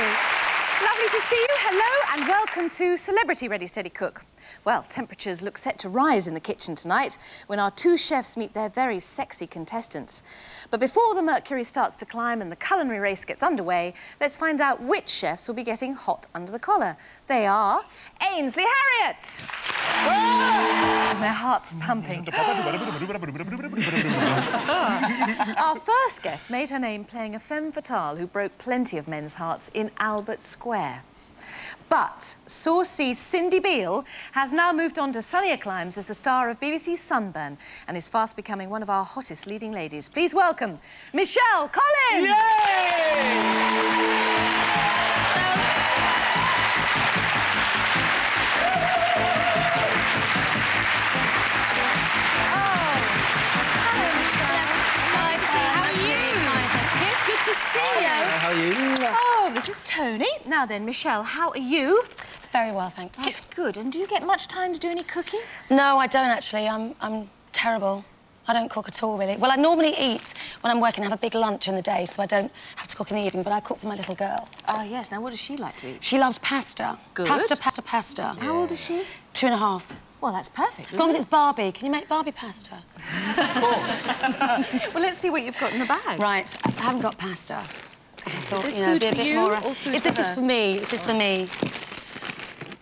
Lovely to see you. Hello and welcome to Celebrity Ready Steady Cook. Well, temperatures look set to rise in the kitchen tonight when our two chefs meet their very sexy contestants. But before the mercury starts to climb and the culinary race gets underway, let's find out which chefs will be getting hot under the collar. They are Ainsley Harriott. Their hearts pumping. Our first guest made her name playing a femme fatale who broke plenty of men's hearts in Albert Square. But saucy Cindy Beale has now moved on to sunnier climes as the star of BBC's Sunburn and is fast becoming one of our hottest leading ladies. Please welcome Michelle Collins! To see you. How are you? Oh, this is Tony. Now then, Michelle, how are you? Very well, thank you. That's good. And do you get much time to do any cooking? No, I don't actually. I'm terrible. I don't cook at all, really. Well, I normally eat when I'm working, have a big lunch in the day, so I don't have to cook in the evening, but I cook for my little girl. Oh, yes. Now, what does she like to eat? She loves pasta. Good. Pasta. How old is she? 2.5. Well, that's perfect. As long as it's Barbie. Can you make Barbie pasta? Of course. Well, let's see what you've got in the bag. Right. I haven't got pasta. I thought, is this food be a for bit you more... or food if for this is her? for me. This is for me.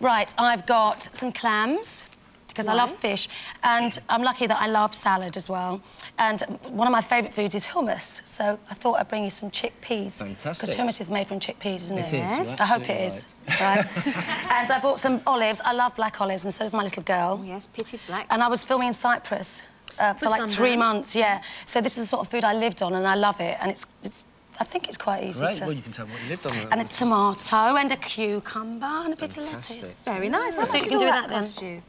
Right. I've got some clams, because I love fish, and I'm lucky that I love salad as well. And one of my favourite foods is hummus, so I thought I'd bring you some chickpeas. Fantastic. Because hummus is made from chickpeas, isn't it? It is. Yes. I hope it is. Right. And I bought some olives. I love black olives, and so does my little girl. Oh, yes, pitted black. And I was filming in Cyprus for like Sunburn. 3 months, yeah. So this is the sort of food I lived on, and I love it. And I think it's quite easy Right, to... well, you can tell what you lived on. And a tomato and a cucumber and a bit of lettuce. Very nice. How So much you did can all do that that then. cost you?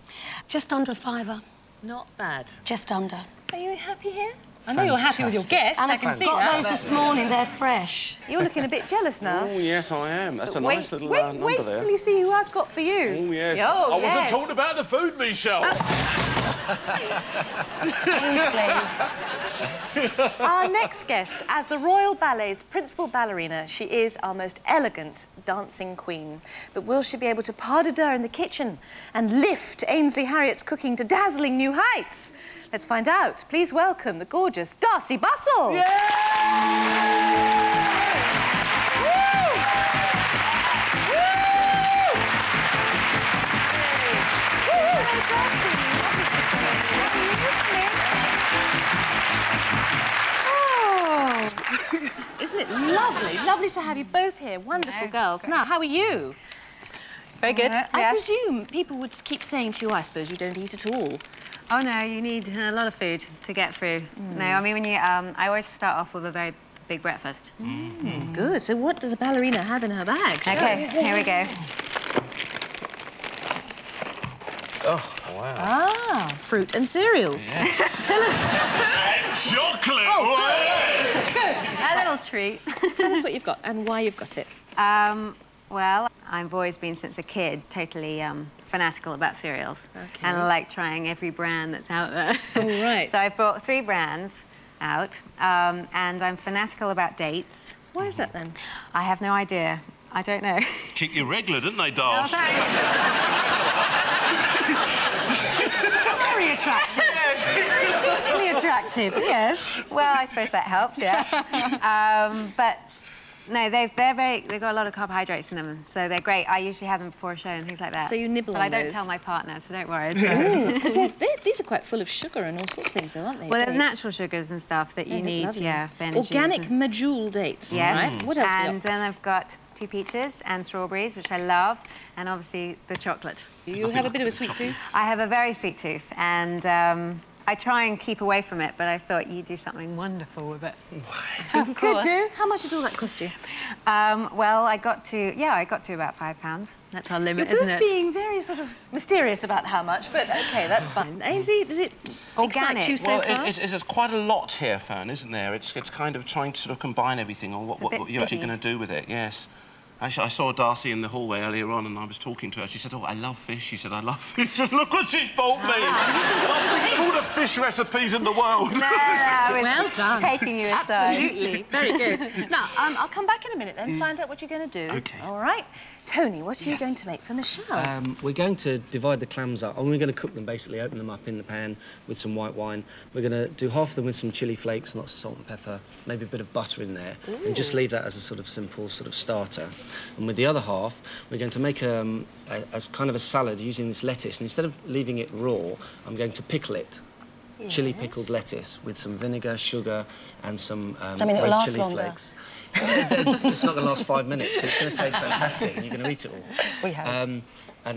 Just under £5. Not bad. Just under. Are you happy here? I know you're happy with your guest. And I can see got that. those this morning. They're fresh. You're looking a bit jealous now. Oh, yes, I am. That's a nice little number wait there. till you see who I've got for you. Oh, yes. Oh, I wasn't yes. talking about the food, Michelle. Our next guest, as the Royal Ballet's principal ballerina, she is our most elegant dancing queen. But will she be able to pas de deux in the kitchen and lift Ainsley Harriott's cooking to dazzling new heights? Let's find out. Please welcome the gorgeous Darcy Bustle. Yeah! Woo! Hello, Darcy. Lovely to see you. How are you? Oh, isn't it lovely? Lovely to have you both here. Wonderful girls. Now, how are you? Very good. I presume people would keep saying to you, I suppose you don't eat at all. Oh, no, you need a lot of food to get through. No, I mean, when you... I always start off with a very big breakfast. Good. So what does a ballerina have in her bag? Show OK, us. here we go. Oh, wow. Ah, fruit and cereals. Tell us. Chocolate! A little treat. Tell us what you've got and why you've got it. Well, I've always been, since a kid, totally fanatical about cereals. Okay. And I like trying every brand that's out there. All right. So I brought 3 brands out, and I'm fanatical about dates. Why is that then? I have no idea. I don't know. Keep you regular, didn't they, dolls? Very attractive. Deeply attractive, yes. Well, I suppose that helps, yeah. But no, they've got a lot of carbohydrates in them, so they're great. I usually have them before a show and things like that. So you nibble but on I don't those. tell my partner, so don't worry. Because these are quite full of sugar and all sorts of things, though, aren't they? Well, there's Dates. natural sugars and stuff that you They look need, lovely. yeah. Ben and Organic Jerry's and... medjool dates, Yes. right? What else we And got? then I've got 2 peaches and strawberries, which I love, and obviously the chocolate. You have a bit of a sweet tooth? I have a very sweet tooth, and I try and keep away from it, but I thought you'd do something wonderful with it. I think you could do. How much did all that cost you? Well, I got to about £5. That's our limit, You're isn't both it? being very sort of mysterious about how much, but OK, that's fine. Ainsley, does it excite Organic. you so Well, far? there's quite a lot here, Fern, isn't there? It's kind of trying to sort of combine everything on what bit you're actually picky. going to do with it, yes. Actually, I saw Darcy in the hallway earlier on, and I was talking to her. She said, "Oh, I love fish." She said, "I love fish." And look what she bought me! I'm thinking of all the fish recipes in the world. No, I was Well done. taking you aside. Absolutely. Very good. Now, I'll come back in a minute then, find out what you're going to do. OK. All right. Tony, what are you going to make for Michelle? We're going to divide the clams up, and we're going to cook them, basically, open them up in the pan with some white wine. We're going to do half of them with some chilli flakes, lots of salt and pepper, maybe a bit of butter in there, and just leave that as a sort of simple sort of starter. And with the other half, we're going to make as kind of a salad using this lettuce, and instead of leaving it raw, I'm going to pickle it. Yes. Chilli pickled lettuce with some vinegar, sugar, and some I mean, it'll red last chilli longer. flakes. It's not going to last 5 minutes, but it's going to taste fantastic, and you're going to eat it all. We hope. And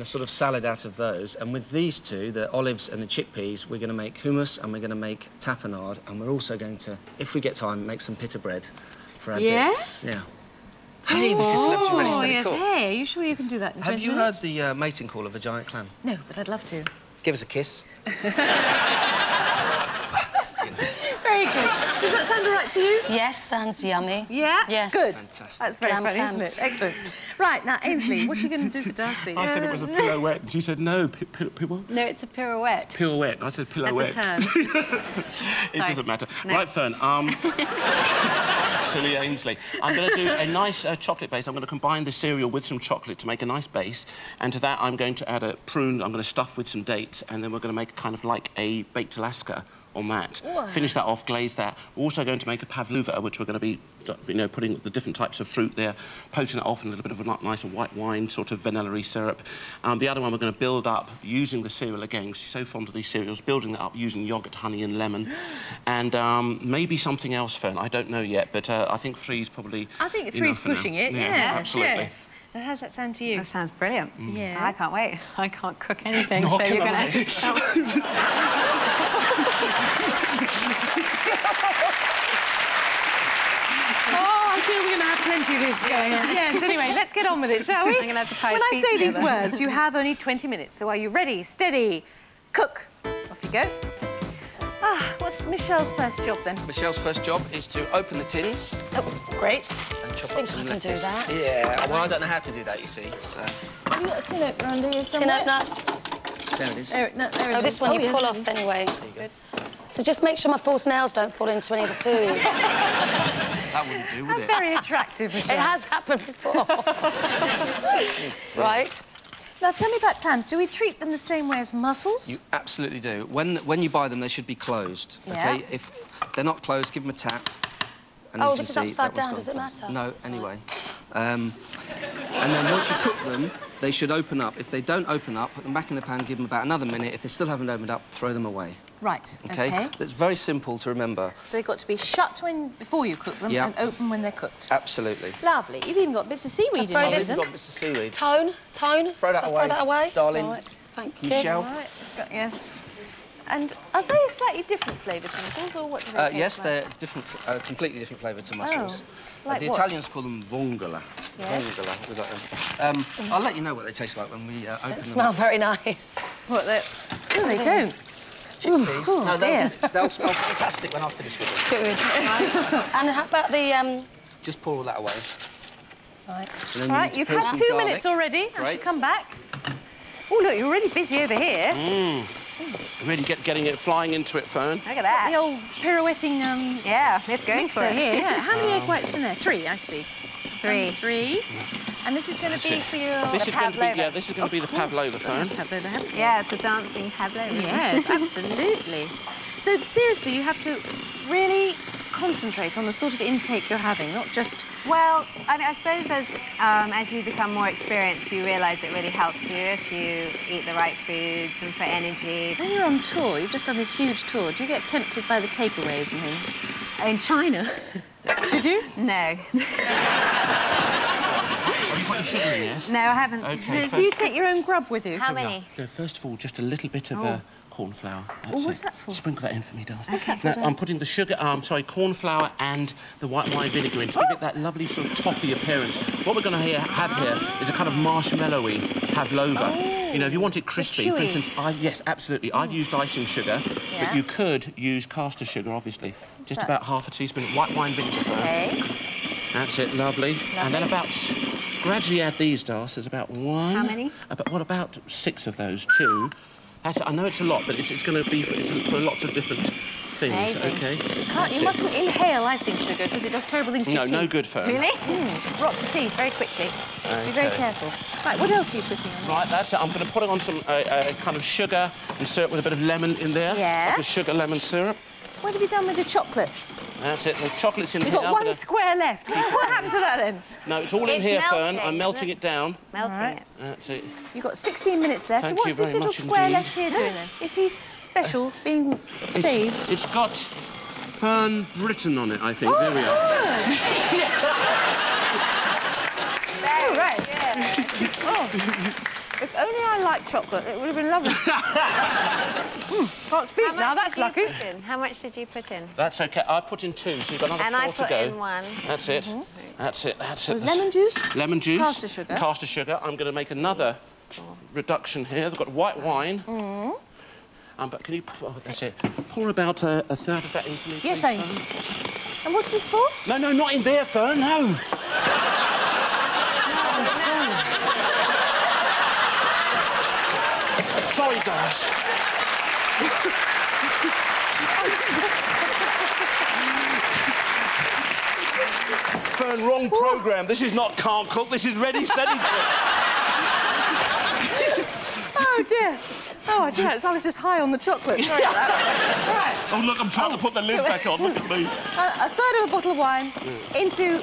a sort of salad out of those. And with these two, the olives and the chickpeas, we're going to make hummus and we're going to make tapenade. And we're also going to, if we get time, make some pita bread for our dips. Yeah. Hey, this is Celebrity Ready Oh, Steady yes. Cook. Hey, are you sure you can do that in 20 Have you minutes? heard the mating call of a giant clam? No, but I'd love to. Give us a kiss. Very good. Does that sound all right to you? Yes, sounds yummy. Yeah? Yes. Good. Fantastic. That's very Lamb funny, clams. isn't it? Excellent. Right, now, Ainsley, what are you going to do for Darcy? I said it was a pirouette, and she said, no, what? No, it's a pirouette. Pirouette. I said pirouette. That's a term. It doesn't matter. No. Right, Fern, silly Ainsley. I'm going to do a nice chocolate base. I'm going to combine the cereal with some chocolate to make a nice base, and to that I'm going to add a prune I'm going to stuff with some dates, and then we're going to make kind of like a baked Alaska on that. Wow. Finish that off, glaze that. We're also going to make a pavlova, which we're going to be, putting the different types of fruit there, poaching it off in a little bit of a nice white wine, sort of vanilla-y syrup. The other one we're going to build up using the cereal again, because she's so fond of these cereals, building that up using yoghurt, honey and lemon. And maybe something else, Fern, I don't know yet, but I think 3's probably I think 3's enough for now. pushing it, Yeah, yes, absolutely. yes. Now, how's that sound to you? That sounds brilliant. Yeah. I can't wait. I can't cook anything, Nor so can you're going I. to... Oh, I feel we're going to have plenty of this going on. Yes, anyway, let's get on with it, shall we? I'm going to have to tie When his I feet say these together. words, you have only 20 minutes, so are you ready? Steady, cook. Off you go. What's Michelle's first job, then? Michelle's first job is to open the tins Oh, great. and chop think up some I can do lettuce. that. Yeah, well, I don't know how to do that, you see, so... Have you got a tin opener under here Tin somewhere? opener. There it is. There, no, there it Oh, is. this one you yeah, pull there off it is. anyway. There you go. So just make sure my false nails don't fall into any of the food. That wouldn't do, would it? Very attractive, Michelle. It has happened before. Right. Now, tell me about clams. Do we treat them the same way as mussels? You absolutely do. When you buy them, they should be closed. Yeah. Okay. If they're not closed, give them a tap. And Oh, you can this is see upside that down, one's does it gone matter? closed. No, anyway. And then once you cook them, they should open up. If they don't open up, put them back in the pan, give them about another minute. If they still haven't opened up, throw them away. Right, Okay? OK. That's very simple to remember. So they've got to be shut before you cook them Yeah. and open when they're cooked. Absolutely. Lovely. You've even got bits of seaweed in throw there this- with You've them. got bits of seaweed. Tone. Throw that So away. Throw that away. Darling. Right. Thank you. Michelle. Right, got you. And are they a slightly different flavour to mussels, or what do they taste Yes, like? they're different, completely different flavour to mussels. like the what? Italians call them vongola. Yes. Vongola. We got them. I'll let you know what they taste like when we open them. Smell very nice. What, they're... Oh, they don't. Chickpeas. Oh, No, dear. they'll smell fantastic when I finish with them. And how about the Just pour all that away. Right. And then All you right, need to you've peel had some 2 garlic. minutes already. I should Great. come back. Oh, look, you're already busy over here. Really getting it, flying into it, Fern. Look at that. The old pirouetting Yeah, let's go for mixer it. here. Yeah. How many egg whites in there? 3, I see. 3. 3. And this is going to be it. for your... This is going to be, pavlova. yeah, this is going to be the pavlova, Fern. Pavlova, haven't you? Yeah, it's a dancing pavlova. Yes, absolutely. So, seriously, you have to really concentrate on the sort of intake you're having, not just... Well, I mean, I suppose as you become more experienced, you realise it really helps you if you eat the right foods and for energy. When you're on tour, you've just done this huge tour, do you get tempted by the takeaways and things? In China? Did you? No. Have you got your sugar in, yes? No, I haven't. OK, Do you take your own grub with you? How many? So first of all, just a little bit of corn flour. That's Oh, what's it. that for? Sprinkle that in for me, darling. What's that for, Now, darling? I'm putting the sugar, corn flour and the white wine vinegar in to give it that lovely sort of toffee appearance. What we're going to have here is a kind of marshmallowy pavlova. You know, if you want it crispy, for chewy. instance, yes, absolutely. I've used icing sugar, Yeah. but you could use caster sugar, obviously. Just that? about half a teaspoon of white wine vinegar. OK. That's it, lovely. And then about gradually add these, Darcy. There's about one. How many? About 6 of those, 2. I know it's a lot, but it's going to be for lots of different things, Amazing. OK? You mustn't inhale icing sugar because it does terrible things to your teeth. No good, Fern. Really? Rots your teeth very quickly. Okay. Be very careful. Right, what else are you putting on? Right, that's it. I'm going to put it on some kind of sugar and syrup with a bit of lemon in there. Yeah. Like a sugar lemon syrup. What have you done with the chocolate? That's it. The chocolate's in You've here. got one square left. What happened to that then? No, it's all in It's here, melting, Fern. I'm melting it down. Melting Right. it. That's it. You've got 16 minutes left. Thank What's you this very little much square indeed. left here doing then? Is he special, being saved? It's got Fern Britain on it, I think. There we are. Oh, right. Oh. If only I liked chocolate, it would have been lovely. Can't speak now, that's lucky. How much did you put in? That's OK. I put in 2, so you've got another And 4 I to put go. in 1. That's it. That's it. That's it. With lemon juice? Lemon juice. Caster sugar. Caster sugar. I'm going to make another reduction here. They've got white wine. But can you... Oh, that's it. Pour about a third of that into me, Yes, please, Ames. Fern. And what's this for? No, not in there, Fern, no. Sorry, guys. Fern, wrong programme. This is not Can't Cook, this is Ready, Steady, Cook. Oh, dear. Oh, I don't know, I was just high on the chocolate. Sorry about that. Right. Oh, look, I'm trying to put the lid back on. Look at me. A third of a bottle of wine into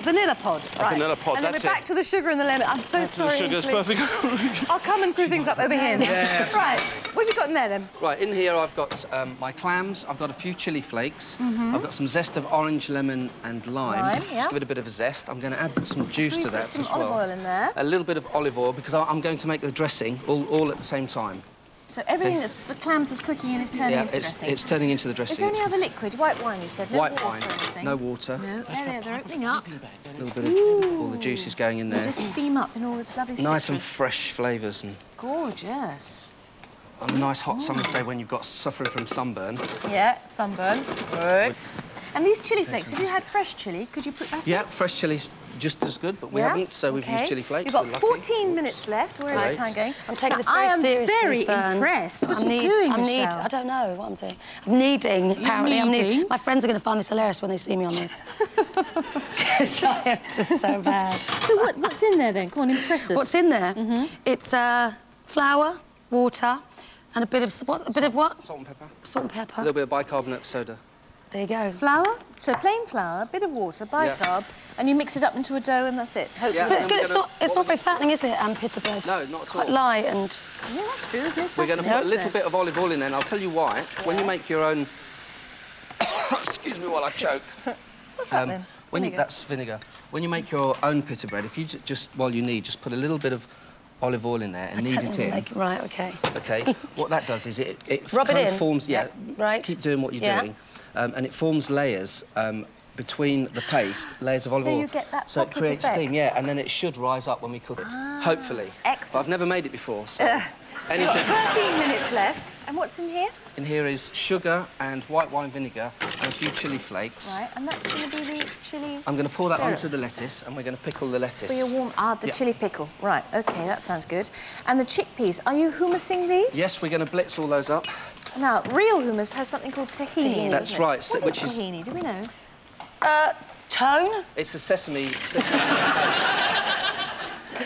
vanilla pod. Right. Vanilla pod, and then that's we're it. back to the sugar and the lemon. I'm so sorry. The sugar's Ainsley. perfect. I'll come and screw things up over here. Yeah. Right. What have you got in there, then? Right, in here I've got my clams, I've got a few chilli flakes, I've got some zest of orange, lemon and lime. Yeah. Just give it a bit of a zest. I'm going to add some juice So you to put that some as well. olive oil in there. A little bit of olive oil because I'm going to make the dressing all at the same time. So everything that's the clams is cooking and is turning into the dressing. It's turning into the dressing. Is there any other liquid? White wine, you said? No White water wine, or anything? no water. No. They're opening up. A little bit of all the juices going in They there. just steam up in all this lovely Nice and citrus. fresh flavours and Gorgeous. on a nice hot summer's day when you've got suffering from sunburn. Yeah, sunburn. Good. And these chilli flakes, if you had fresh chilli, could you put that in? Yeah, fresh chilli's just as good, but we haven't, so we've used chilli flakes. You've got We're lucky. 14 minutes left. Where is the Great. time going? I'm taking Now, this very seriously, I am very Fern. impressed. What are you doing, Michelle? I don't know what I'm doing. I'm kneading, apparently. I'm kneading? My friends are going to find this hilarious when they see me on this. It's just so bad. So what's in there, then? Go on, impress us. What's in there? It's flour, water, and a bit of what? Salt and pepper. Salt and pepper. A little bit of bicarbonate soda. There you go. Flour? So plain flour, a bit of water, bicarb, and you mix it up into a dough and that's it. Hopefully. Yeah. But it's good. We're It's not very fattening, is it? Pita bread. No, not at It's quite all. light and. Yeah, that's true. There's no We're going to fat put in a it, little is there? bit of olive oil in there, and I'll tell you why. When you make your own... Excuse me while I choke. What's that then? Vinegar. That's vinegar. When you make your own pita bread, if you just put a little bit of olive oil in there and knead it in. Right, OK. OK. What that does is it Rub kind it of in. forms... Yeah, Right. keep doing what you're Yeah. doing. And it forms layers between the paste, layers of olive So oil. you get that so it pocket creates effect. steam, yeah, and then it should rise up when we cook it. Hopefully. Excellent. But I've never made it before, so... You've got Anything. 13 minutes left. And what's in here? In here is sugar and white wine vinegar and a few chilli flakes. Right, and that's going to be the chilli I'm going to pour that syrup. onto the lettuce and we're going to pickle the lettuce. For your warm... the Yeah. chilli pickle. Right, OK, that sounds good. And the chickpeas, are you hummusing these? Yes, we're going to blitz all those up. Now, real hummus has something called tahini. That's doesn't it? right, so- What is which is- tahini? Do we know? Tone? It's a sesame seed paste.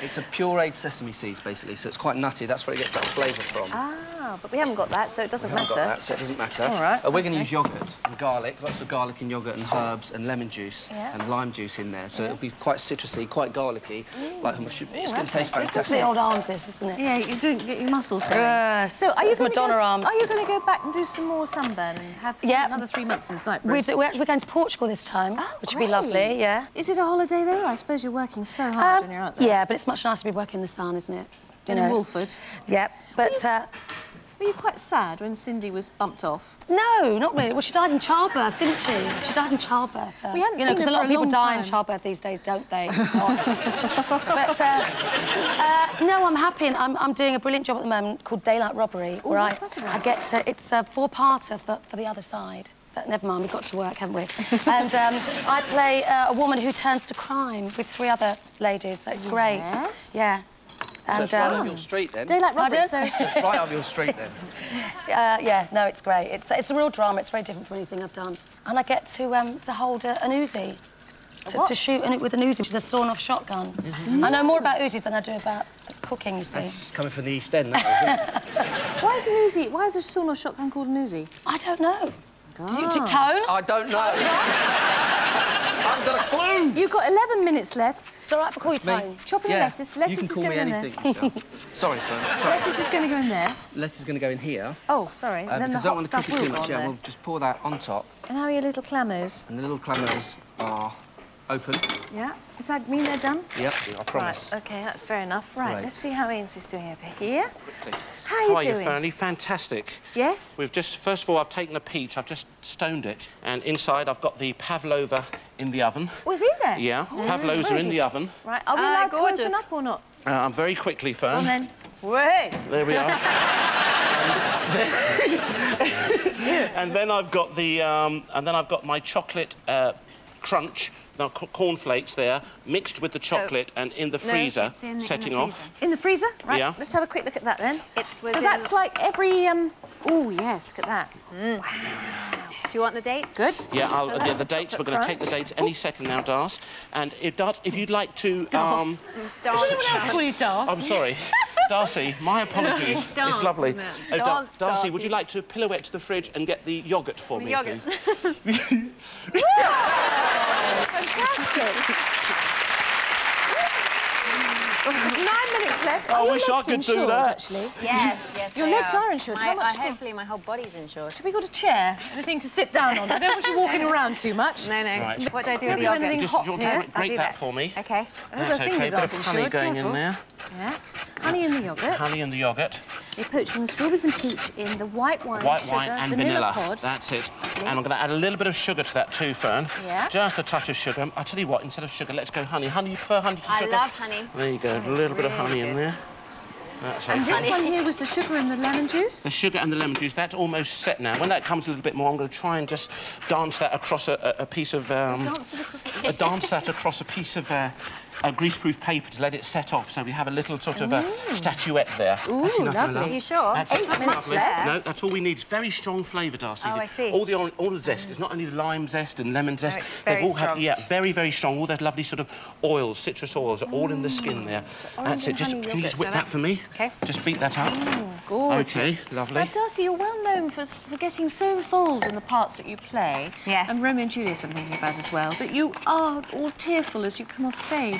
It's a pureed sesame seeds, basically, so it's quite nutty. That's where it gets that flavour from. Ah, but we haven't got that, so it doesn't We haven't matter. got that, so it doesn't matter. All right, We're going to use yoghurt and garlic, lots of garlic and yoghurt and herbs and lemon juice Yeah. and lime juice in there, so it'll be quite citrusy, quite garlicky, like hummus should be. It's going to taste It's the fantastic. old arms, this, isn't it? Yeah, you're doing get your muscles going. Yes, So, are you that's going to Madonna go, arms. Are you going to go back and do some more sunburn and have Yeah. another 3 months in We're Cyprus? actually going to Portugal this time, which would be lovely, Great. yeah. Is it a holiday though? I suppose you're working so hard when you're out there. Yeah, but it's much nicer to be working in the sun, isn't it? You In know. Wolford. Yeah, but Were you quite sad when Cindy was bumped off? no, not really. Well, she died in childbirth, didn't she? She died in childbirth. We hadn't you know, seen because her a lot for of a people long die in time. childbirth these days, don't they? But no, I'm happy. And I'm doing a brilliant job at the moment called Daylight Robbery. Ooh, where what's that about? I get it's a four-parter for the other side. But never mind, we've got to work, haven't we? And I play a woman who turns to crime with 3 other ladies, so it's great. Yes. Yeah. So it's right up your street, then? Daylight Robert, so... It's right up your street, then? Yeah, no, it's great. It's a real drama. It's very different from anything I've done. And I get to hold an Uzi. To shoot with an Uzi, which is a sawn-off shotgun. I know more about Uzis than I do about cooking, you see. That's coming from the East End, that, isn't it? Why is an Uzi? Why is a sawn-off shotgun called an Uzi? I don't know. Do you tone? I don't know. I haven't got a clue. You've got 11 minutes left. It's all right if I call you Tone. Chopping the lettuce. Lettuce you can call me anything. Sorry, Fern. Sorry. Lettuce is going to go in there. Lettuce is going to go in here. Oh, sorry. And then the because I don't hot want to stuff cook it will too go much. on Yeah, there. we'll just pour that on top. And how are your little clammos? And the little clammos are open. Yeah. Does that mean they're done? Yep, I promise. Right, OK, that's fair enough. Right, let's see how Ian's is doing over here. Quickly. How are you doing? Fernie? Fantastic. Yes? We've just, first of all, I've taken a peach, I've just stoned it, and inside I've got the pavlova in the oven. Was he there? Yeah, pavlovas are in the oven. Right, are we allowed to gorgeous. open up or not? Very quickly, Fern. And then... Wait! There we are. And then I've got the, and then I've got my chocolate crunch. Now, cornflakes there, mixed with the chocolate and in the freezer, setting off. In the freezer? Right, Yeah. let's have a quick look at that then. So that's like every... Oh, yes, look at that. Wow. Do you want the dates? Good. Yeah, the dates, we're going to take the dates any second now, Dars. And if you'd like to... Dars. Dars. Anyone else call you Dars? I'm sorry. Darcy, my apologies. It's dance, it's lovely. isn't it? Oh, Dance, Darcy, Darcy. would you like to pirouette to the fridge and get the yoghurt for me, yoghurt. please? Fantastic. There's 9 minutes left. I Are your wish I legs could do insured, that. Actually? Yes, Your they legs are insured. How much for? hopefully my whole body's insured. Have we got a chair? Anything to sit down on? I don't want you walking around too much. No. Right. What do I do with the Have you yogurt? anything Just, hot do you want here? to grate that for me? OK. Those That's are okay. fingers Bit aren't of honey insured. going Careful. in there. Yeah. Honey in the yoghurt. Honey in the yoghurt. You're poaching the strawberries and peach in the white wine, White sugar, wine and vanilla pod. That's it. And I'm going to add a little bit of sugar to that too, Fern. Yeah. Just a touch of sugar. I'll tell you what, instead of sugar, let's go honey. Honey, you prefer honey to I sugar? love honey. There you go, a little bit of honey in there. That's And okay. this one here was the sugar and the lemon juice. The sugar and the lemon juice, that's almost set now. When that comes a little bit more, I'm going to try and just dance that across a piece of... Dance it across the... dance that across a piece of greaseproof paper to let it set off, so we have a little sort of statuette there. Ooh, that's enough, my lovely. love. Are you sure? That's 8 minutes lovely. left. No, that's all we need. It's very strong flavour, Darcy. Oh, I see. All the zest. It's not only the lime zest and lemon zest. it's They've very all strong. yeah, very, very strong. All those lovely sort of oils, citrus oils, are all in the skin there. orange That's it. and Just honey can you just yoghurt. whip that for me? Okay. Just beat that up. Gorgeous. Okay, lovely. Now, Darcy, you're well known for getting so involved in the parts that you play. Yes. And Romeo and Juliet, I'm thinking about as well, that you are all tearful as you come off stage.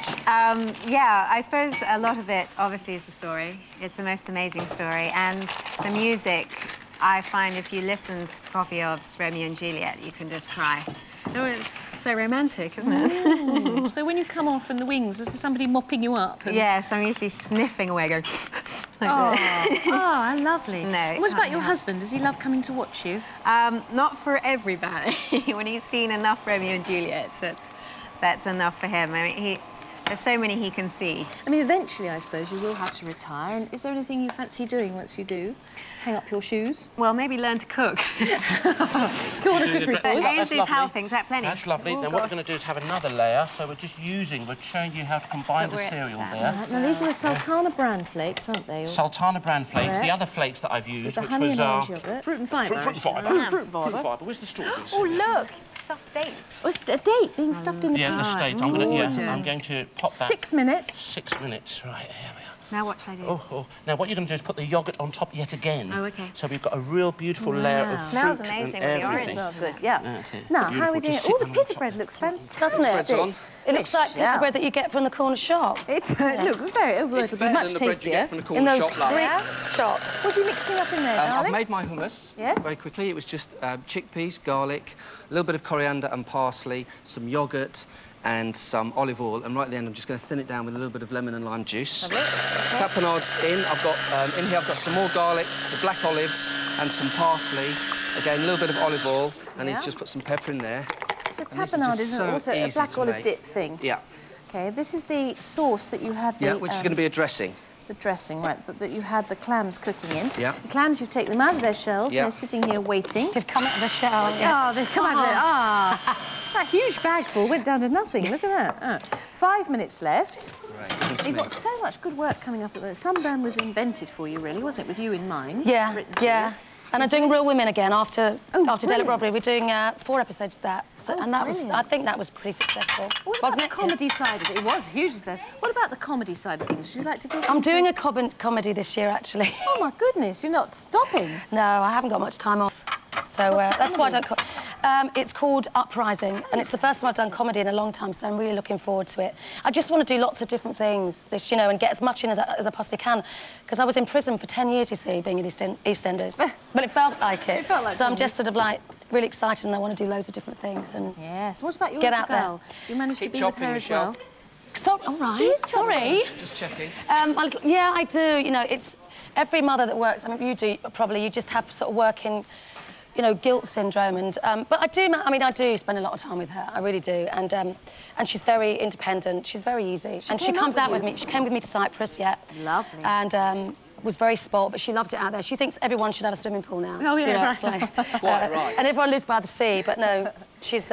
Yeah, I suppose a lot of it, obviously, is the story. It's the most amazing story. And the music, I find if you listen to Profiov's Romeo and Juliet, you can just cry. Oh, it's so romantic, isn't it? So when you come off in the wings, is there somebody mopping you up? And... Yes, I'm usually sniffing away, going... Oh, how lovely. No, And what about your husband? Does he love coming to watch you? Not for everybody. When he's seen enough Romeo and Juliet, that's enough for him. I mean, there's so many he can see. I mean, eventually, I suppose, you will have to retire. And is there anything you fancy doing once you do? Hang up your shoes? Well, maybe learn to cook. Go on a good report. Ainsley's lovely. helping, is that plenty? That's lovely. Oh, Then what we're gosh. going to do is have another layer. So we're showing you how to combine But the we're at cereal Sam. there. Now, these are the Sultana bran flakes, aren't they? Sultana bran flakes. Correct. The other flakes that I've used, With the which honey was and orange yoghurt. Fruit and fibre. fruit fibre. Fruit fibre. Fruit fibre. Where's the strawberries? Oh, look! Stuffed dates. Oh, it's a date being stuffed in the Yeah, pan. the state. I'm going to pop that. 6 minutes. 6 minutes. Right, here we are. Now what should I do? Oh. Now what you're going to do is put the yoghurt on top yet again. Oh, OK. So we've got a real beautiful layer of fruit. Smells amazing and with the orange. everything. Smells good, yeah. Okay. Now, how are we Beautiful. doing? Just Oh, sit the them on pita top. bread looks fantastic. Doesn't it? Bread's on. It looks like Yeah. the bread that you get from the corner shop. It looks very... Well, it'll be Better much than the bread you tastier. get from the In corner those shop, love. brick shops. What are you mixing up in there, I've darling? made my hummus Yes? very quickly. It was just chickpeas, garlic, a little bit of coriander and parsley, some yoghurt and some olive oil. And right at the end, I'm just going to thin it down with a little bit of lemon and lime juice. Tapenades in. I've got in here. I've got some more garlic, the black olives, and some parsley. Again, a little bit of olive oil. I need to just put some pepper in there. The And this is tapenade just is so also a easy black to olive make. dip thing. Yeah. OK, this is the sauce that you had Yeah, which is going to be a dressing. the dressing, right, but that you had the clams cooking in. Yeah. The clams, you take them out of their shells, Yeah. and they're sitting here waiting. They've come out of the shell. Yeah. Oh, they've come out of it. Ah, that huge bag full went down to nothing. Look at that. 5 minutes left. Right. You've got so much good work coming up at the moment. Sunburn was invented for you, really, wasn't it, with you in mind? Yeah, Written for yeah. you. And I'm doing Real Women again after Daily brilliant. Robbery. We're doing 4 episodes of that. So, and that was, I think that was pretty successful. What about wasn't the it? comedy side of it? It was huge. What about the comedy side of things? Would you like to get I'm into... doing a comedy this year, actually. Oh, my goodness, you're not stopping. No, I haven't got much time off. So What's the that's why I comedy? don't... it's called Uprising, and it's the first time I've done comedy in a long time, so I'm really looking forward to it. I just want to do lots of different things, this, you know, and get as much in as I possibly can, because I was in prison for 10 years, you see, being in EastEnders. But it felt like it. It felt like so I'm it. just sort of, like, really excited, and I want to do loads of different things. And Yes. What about your Get little out there. girl? You managed Keep to be with chopping, her as Michelle. well? Sorry, all right, sorry. Just checking. Yeah, I do. You know, it's every mother that works. I mean, you do probably. You just have sort of working, you know, guilt syndrome. And but I do. I mean, I do spend a lot of time with her. I really do. And she's very independent. She's very easy. And she came comes out out with with me. She came with me to Cyprus. Yeah. Lovely. And was very spoilt, but she loved it out there. She thinks everyone should have a swimming pool now. Oh, yeah, you know, right. it's like, Quite right. And everyone lives by the sea. But no, she's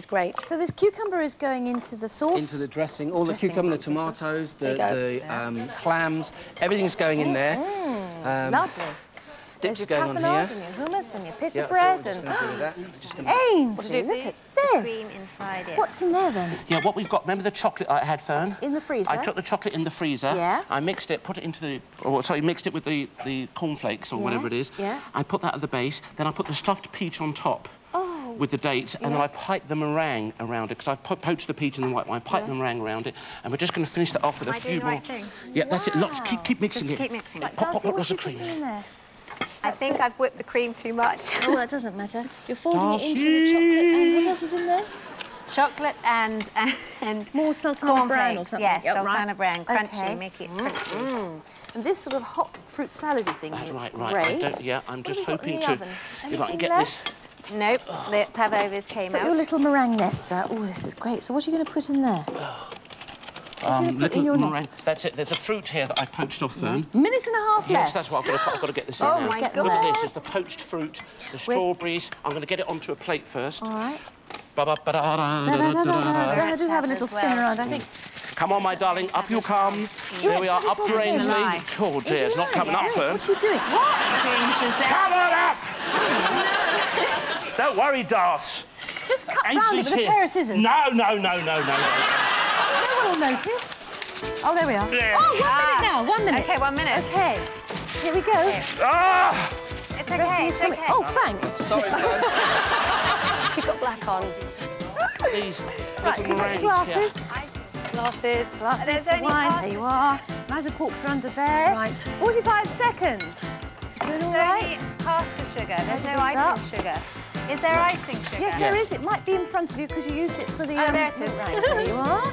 great. So this cucumber is going into the sauce? Into the dressing, all the Dressing cucumber, the mix and stuff. tomatoes, There you the clams, everything's going in there. Lovely. Dips There's your going on tapenade here. and your hummus and your pita Yeah, bread so we're and... just going to do that. We're just gonna... Ainsley, look at this. Cream inside it. What's in there, then? Yeah, what we've got, remember the chocolate I had, Fern? In the freezer? I took the chocolate in the freezer. Yeah. I mixed it, put it into the... Oh, sorry, mixed it with the cornflakes or whatever it is. Yeah. I put that at the base, then I put the stuffed peach on top. Oh. With the dates, and then I Yes. piped the meringue around it, because I've poached the peach and the white wine, piped the meringue around it, and we're just going to finish that off with Am a I few doing the more... right thing? Yeah, that's it. Lots, keep mixing Just it. keep mixing it. Pop, Darcy, lots what's of she putting cream. in there? I think I've whipped the cream too much. Oh, that doesn't matter. You're folding it into Darcy. the chocolate, and what else is in there? Chocolate and More sultana brown or cornflakes. something? Yes, Yep, sultana brown, crunchy, Okay. make it crunchy. And this sort of hot fruit salady thing, That's it's right. great. I'm What just have you got in hoping the to... oven? If I Anything can get left? this... Nope, the pavlovas came Put out. your little meringue nests out. Oh, this is great. So what are you going to put in there? What are you going to put in your meringue. nests? That's it. There's a fruit here that I poached off, Fern. Minute and a half Yes, left. that's what I've got to get this in Oh, now. my Get God. Look at this. There's the poached fruit, the strawberries. I'm going to get it onto a plate first. All right. Ba-ba-ba-da-da-da-da-da-da. I do have a little spin around, I think. Come on, my darling, up you come. There we are, up your Ainsley. July. Oh dear, it's not coming up, Fern. What are you doing? What? Come on up! Don't worry, Darce. Just cut round it Ainsley's with a here. pair of scissors. No. No one will notice. Oh, there we are. Yeah. Oh, 1 minute now. 1 minute. Okay, 1 minute. Okay. Here we go. Ah! It's Dressing okay, is it's coming. okay. Oh, thanks. Sorry, Fern. You've got black on. These Right, little pick up meringues. your glasses. Glasses. Glasses There's for only wine. pasta. There you are. Knives and forks are under there. Right. 45 seconds. Doing all There's right? only pasta sugar. There's no this icing up. sugar. Is there icing sugar? Yes, there is. It might be in front of you because you used it for the... Oh, there it is. Right, there you are.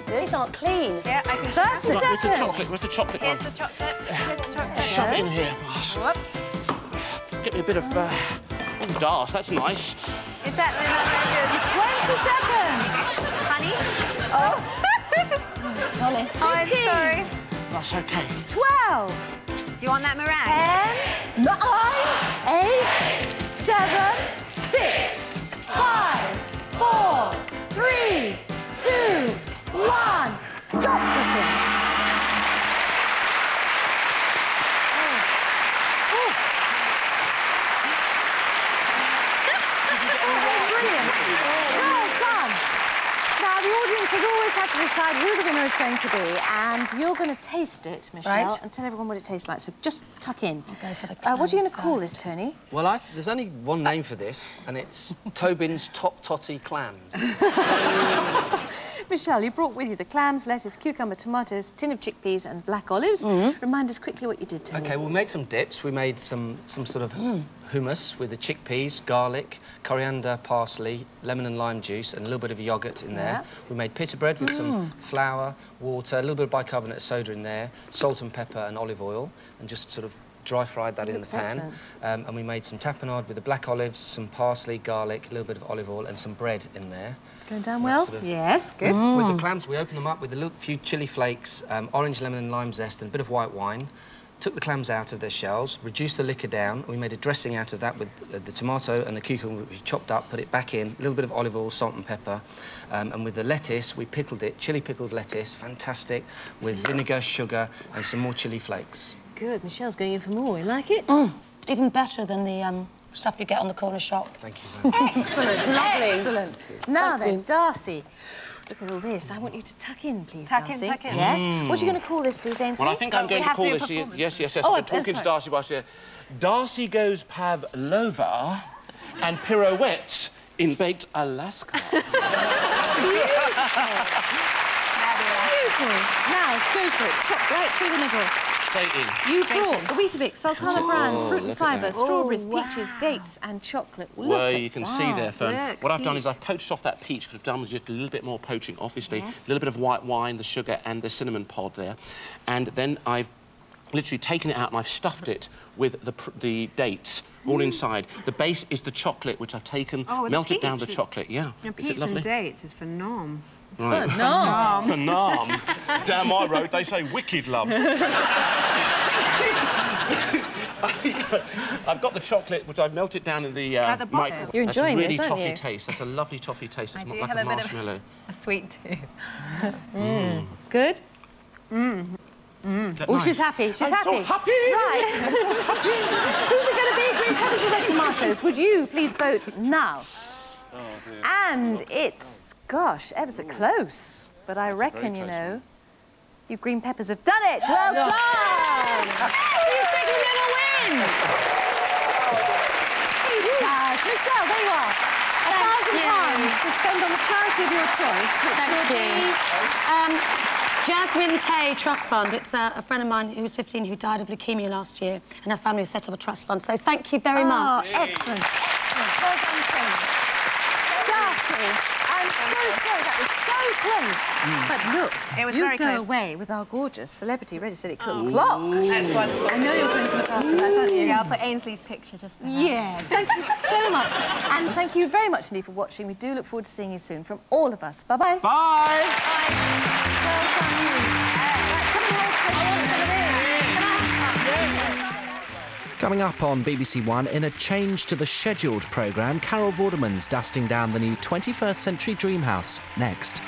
These aren't clean. Yeah, icing 30 sugar. Right, where's the seconds. chocolate? Where's the chocolate one? Here's the chocolate. Here's the chocolate. Shove it in here, boss. Whoop. Get me a bit of... Oh, Darce, that's nice. Is that not 20 seconds. very good? Honey? Molly. Oh, I'm sorry. That's okay. 12. Do you want that meringue? 10, 9, 8, 7, 6, 5, 4, 3, 2, 1. Stop cooking. Brilliant. Well done. Now, the audience has always had to decide who the winner is going to be, and you're going to taste it, Michelle, Right. and tell everyone what it tastes like. So just tuck in. I'll go for the What are you going to clams call first. this, Tony? Well, there's only one name for this, and it's Tobin's Top Totty Clams. Michelle, you brought with you the clams, lettuce, cucumber, tomatoes, tin of chickpeas and black olives. Remind us quickly what you did, Tony. OK, we made some dips. We made some sort of hummus with the chickpeas, garlic, coriander, parsley, lemon and lime juice, and a little bit of yoghurt in there. We made pita bread with some flour, water, a little bit of bicarbonate soda in there, salt and pepper and olive oil, and just sort of dry fried that in the Looks pan. excellent. And we made some tapenade with the black olives, some parsley, garlic, a little bit of olive oil and some bread in there. Going down well? Sort of- Yes, good. With the clams, we open them up with a little few chilli flakes, orange, lemon and lime zest and a bit of white wine. Took the clams out of their shells, reduced the liquor down. We made a dressing out of that with the tomato and the cucumber, which we chopped up, put it back in, a little bit of olive oil, salt and pepper. And with the lettuce, we pickled it, chilli pickled lettuce, fantastic, with vinegar, sugar and some more chilli flakes. Good. Michelle's going in for more. You like it? Even better than the stuff you get on the corner shop. Thank you very much. Excellent. Lovely. Excellent. Now Thank then, you. Darcy. Look at all this. I want you to tuck in, please, Tuck in, Darcy. tuck in. Yes. What are you going to call this, please, Ainsley? Well, I think I'm going to have to call do a this... performance. Yes. Oh, I've been talking to sorry. Darcy whilst here. Darcy goes pavlova and pirouettes in baked Alaska. Beautiful. Now, go for it. Chop right through the middle. Straight in. You brought the Weetabix, sultana bran, fruit and look at fibre, that. strawberries, peaches, dates and chocolate. Look Well, at you can that. see there, Fern. Look, What I've done is peach. I've poached off that peach, because I've done was just a little bit more poaching, obviously. Yes. A little bit of white wine, the sugar and the cinnamon pod there. And then I've literally taken it out and I've stuffed it with the dates all inside. The base is the chocolate, which I've taken, Oh, with the melted down the peach. chocolate. Yeah. Your Is peach it lovely? and dates is phenomenal. Right. No. Phenomenal. Down my road, they say wicked love. I've got the chocolate, which I've melted down in the At the bottom. microwave. You're enjoying That's a really this, aren't toffee you? taste. That's a lovely toffee taste. It's I do like have a a bit of- marshmallow. A sweet tooth. Good? Is that Oh, nice? she's happy. She's I'm happy. so happy. Right. Who's it going to be? Green peppers or red tomatoes? Would you please vote now? Oh, dear. And it's, gosh, ever so close. But I reckon, you close know, you green peppers have done it. Well done! You said you never win! Right, Michelle, there you are. £1,000 to spend on the charity of your choice, which will be... Jasmine Tay Trust Fund. It's a friend of mine who was 15 who died of leukemia last year, and her family set up a trust fund. So thank you very much. Excellent, excellent. Well done, Tony. Darcy, I'm so sorry, that was so close. But look, It was you very go close. away with our gorgeous Celebrity Ready Steady Cook clock. That's wonderful. I know you're going to look after that, aren't you? Yeah, I'll put Ainsley's picture just there. Yes, thank you so much. And thank you very much, indeed, for watching. We do look forward to seeing you soon from all of us. Bye-bye. Bye. Well done, you. Right, come and hold Tony. I want some of this. Coming up on BBC One, in a change to the scheduled programme, Carol Vorderman's dusting down the new 21st Century Dream House. Next.